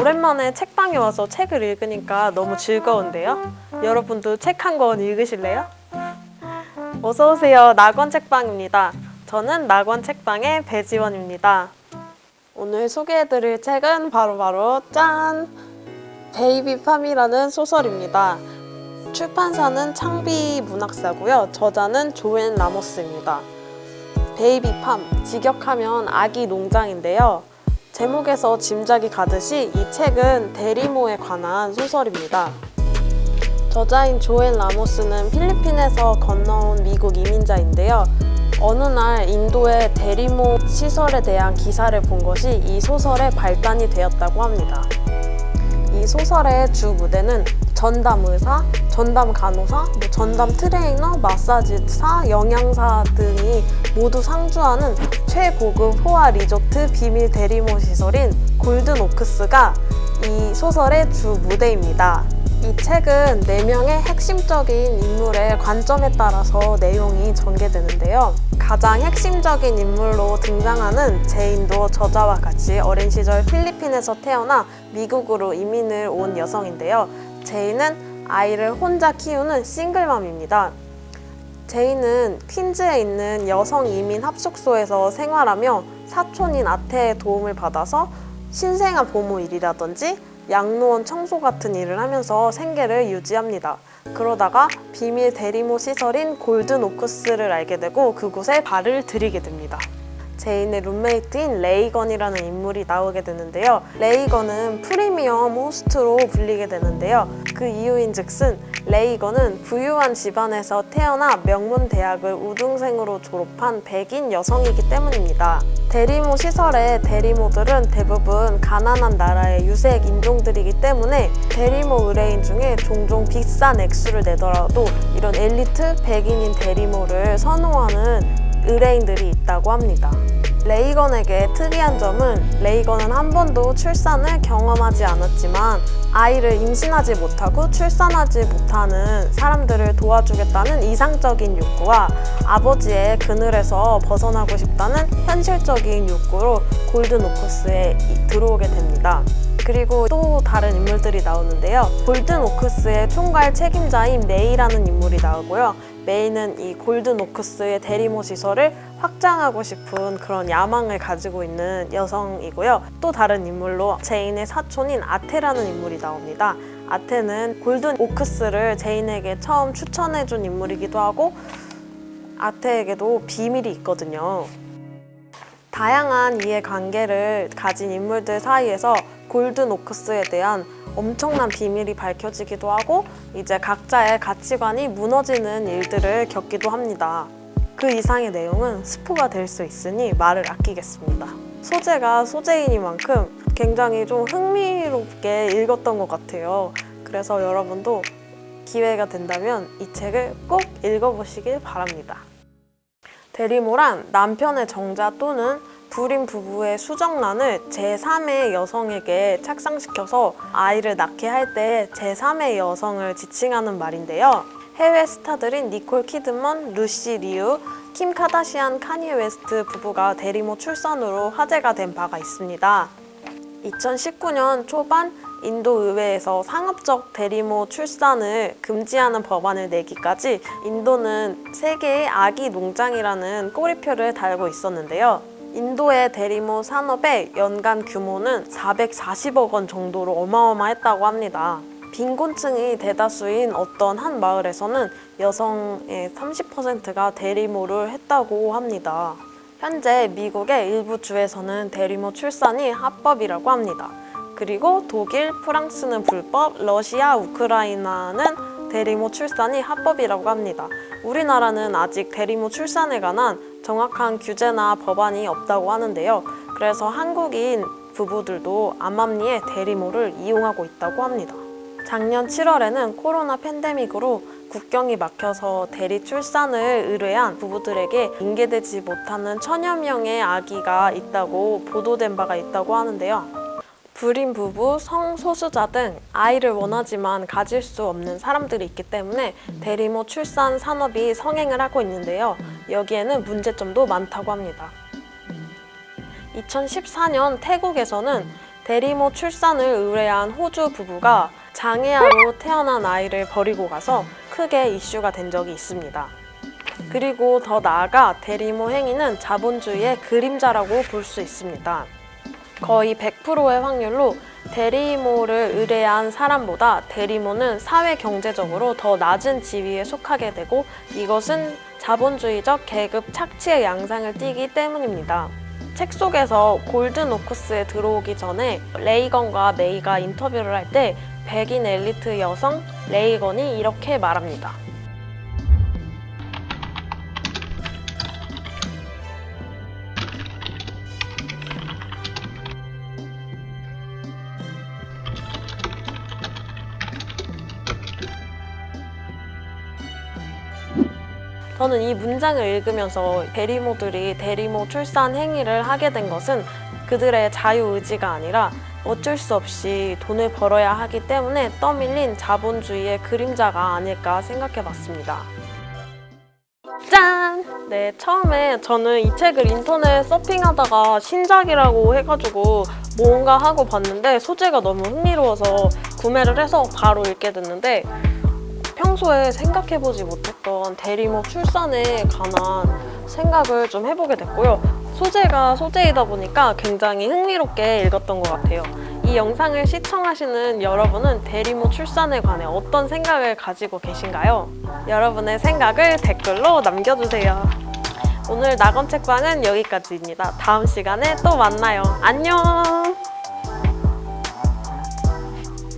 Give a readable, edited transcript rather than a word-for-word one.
오랜만에 책방에 와서 책을 읽으니까 너무 즐거운데요? 여러분도 책 한 권 읽으실래요? 어서오세요. 낙원 책방입니다. 저는 낙원 책방의 배지원입니다. 오늘 소개해드릴 책은 바로 짠! 베이비팜이라는 소설입니다. 출판사는 창비문학사고요. 저자는 조앤 라모스입니다. 베이비팜, 직역하면 아기 농장인데요. 제목에서 짐작이 가듯이 이 책은 대리모에 관한 소설입니다. 저자인 조앤 라모스는 필리핀에서 건너온 미국 이민자인데요. 어느 날 인도의 대리모 시설에 대한 기사를 본 것이 이 소설의 발단이 되었다고 합니다. 이 소설의 주 무대는 전담 의사, 전담 간호사, 전담 트레이너, 마사지사, 영양사 등이 모두 상주하는 최고급 호화 리조트 비밀 대리모 시설인 골든 오크스가 이 소설의 주 무대입니다. 이 책은 4명의 핵심적인 인물의 관점에 따라서 내용이 전개되는데요. 가장 핵심적인 인물로 등장하는 제인도 저자와 같이 어린 시절 필리핀에서 태어나 미국으로 이민을 온 여성인데요. 제인은 아이를 혼자 키우는 싱글맘입니다. 제인은 퀸즈에 있는 여성 이민 합숙소에서 생활하며 사촌인 아테의 도움을 받아서 신생아 보모 일이라든지 양로원 청소 같은 일을 하면서 생계를 유지합니다. 그러다가 비밀 대리모 시설인 골든 오크스를 알게 되고 그곳에 발을 들이게 됩니다. 제인의 룸메이트인 레이건이라는 인물이 나오게 되는데요. 레이건은 프리미엄 호스트로 불리게 되는데요. 그 이유인즉슨 레이건은 부유한 집안에서 태어나 명문 대학을 우등생으로 졸업한 백인 여성이기 때문입니다. 대리모 시설의 대리모들은 대부분 가난한 나라의 유색 인종들이기 때문에 대리모 의뢰인 중에 종종 비싼 액수를 내더라도 이런 엘리트 백인인 대리모를 선호하는 의뢰인들이 있다고 합니다. 레이건에게 특이한 점은 레이건은 한 번도 출산을 경험하지 않았지만 아이를 임신하지 못하고 출산하지 못하는 사람들을 도와주겠다는 이상적인 욕구와 아버지의 그늘에서 벗어나고 싶다는 현실적인 욕구로 골든 오크스에 들어오게 됩니다. 그리고 또 다른 인물들이 나오는데요. 골든 오크스의 총괄 책임자인 메이라는 인물이 나오고요. 메이는 이 골든 오크스의 대리모 시설을 확장하고 싶은 그런 야망을 가지고 있는 여성이고요. 또 다른 인물로 제인의 사촌인 아테라는 인물이 나옵니다. 아테는 골든 오크스를 제인에게 처음 추천해준 인물이기도 하고 아테에게도 비밀이 있거든요. 다양한 이해관계를 가진 인물들 사이에서 골든 오크스에 대한 엄청난 비밀이 밝혀지기도 하고 이제 각자의 가치관이 무너지는 일들을 겪기도 합니다. 그 이상의 내용은 스포가 될 수 있으니 말을 아끼겠습니다. 소재가 소재이니만큼 굉장히 좀 흥미롭게 읽었던 것 같아요. 그래서 여러분도 기회가 된다면 이 책을 꼭 읽어보시길 바랍니다. 대리모란 남편의 정자 또는 불임 부부의 수정란을 제3의 여성에게 착상시켜서 아이를 낳게 할 때 제3의 여성을 지칭하는 말인데요. 해외 스타들인 니콜 키드먼, 루시 리우, 킴 카다시안, 카니에 웨스트 부부가 대리모 출산으로 화제가 된 바가 있습니다. 2019년 초반 인도 의회에서 상업적 대리모 출산을 금지하는 법안을 내기까지 인도는 세계의 아기 농장이라는 꼬리표를 달고 있었는데요. 인도의 대리모 산업의 연간 규모는 440억 원 정도로 어마어마했다고 합니다. 빈곤층이 대다수인 어떤 한 마을에서는 여성의 30%가 대리모를 했다고 합니다. 현재 미국의 일부 주에서는 대리모 출산이 합법이라고 합니다. 그리고 독일, 프랑스는 불법, 러시아, 우크라이나는 대리모 출산이 합법이라고 합니다. 우리나라는 아직 대리모 출산에 관한 정확한 규제나 법안이 없다고 하는데요. 그래서 한국인 부부들도 암암리에 대리모를 이용하고 있다고 합니다. 작년 7월에는 코로나 팬데믹으로 국경이 막혀서 대리 출산을 의뢰한 부부들에게 인계되지 못하는 1000여 명의 아기가 있다고 보도된 바가 있다고 하는데요. 불임 부부, 성소수자 등 아이를 원하지만 가질 수 없는 사람들이 있기 때문에 대리모 출산 산업이 성행을 하고 있는데요. 여기에는 문제점도 많다고 합니다. 2014년 태국에서는 대리모 출산을 의뢰한 호주 부부가 장애아로 태어난 아이를 버리고 가서 크게 이슈가 된 적이 있습니다. 그리고 더 나아가 대리모 행위는 자본주의의 그림자라고 볼 수 있습니다. 거의 100%의 확률로 대리모를 의뢰한 사람보다 대리모는 사회 경제적으로 더 낮은 지위에 속하게 되고 이것은 자본주의적 계급 착취의 양상을 띠기 때문입니다. 책 속에서 골든 오크스에 들어오기 전에 레이건과 메이가 인터뷰를 할 때 백인 엘리트 여성 레이건이 이렇게 말합니다. 저는 이 문장을 읽으면서 대리모들이 대리모 출산 행위를 하게 된 것은 그들의 자유의지가 아니라 어쩔 수 없이 돈을 벌어야 하기 때문에 떠밀린 자본주의의 그림자가 아닐까 생각해 봤습니다. 짠! 네, 처음에 저는 이 책을 인터넷 서핑하다가 신작이라고 해가지고 뭔가 하고 봤는데 소재가 너무 흥미로워서 구매를 해서 바로 읽게 됐는데 평소에 생각해보지 못했던 대리모 출산에 관한 생각을 좀 해보게 됐고요. 소재가 소재이다 보니까 굉장히 흥미롭게 읽었던 것 같아요. 이 영상을 시청하시는 여러분은 대리모 출산에 관해 어떤 생각을 가지고 계신가요? 여러분의 생각을 댓글로 남겨주세요. 오늘 낙원 책방은 여기까지입니다. 다음 시간에 또 만나요. 안녕!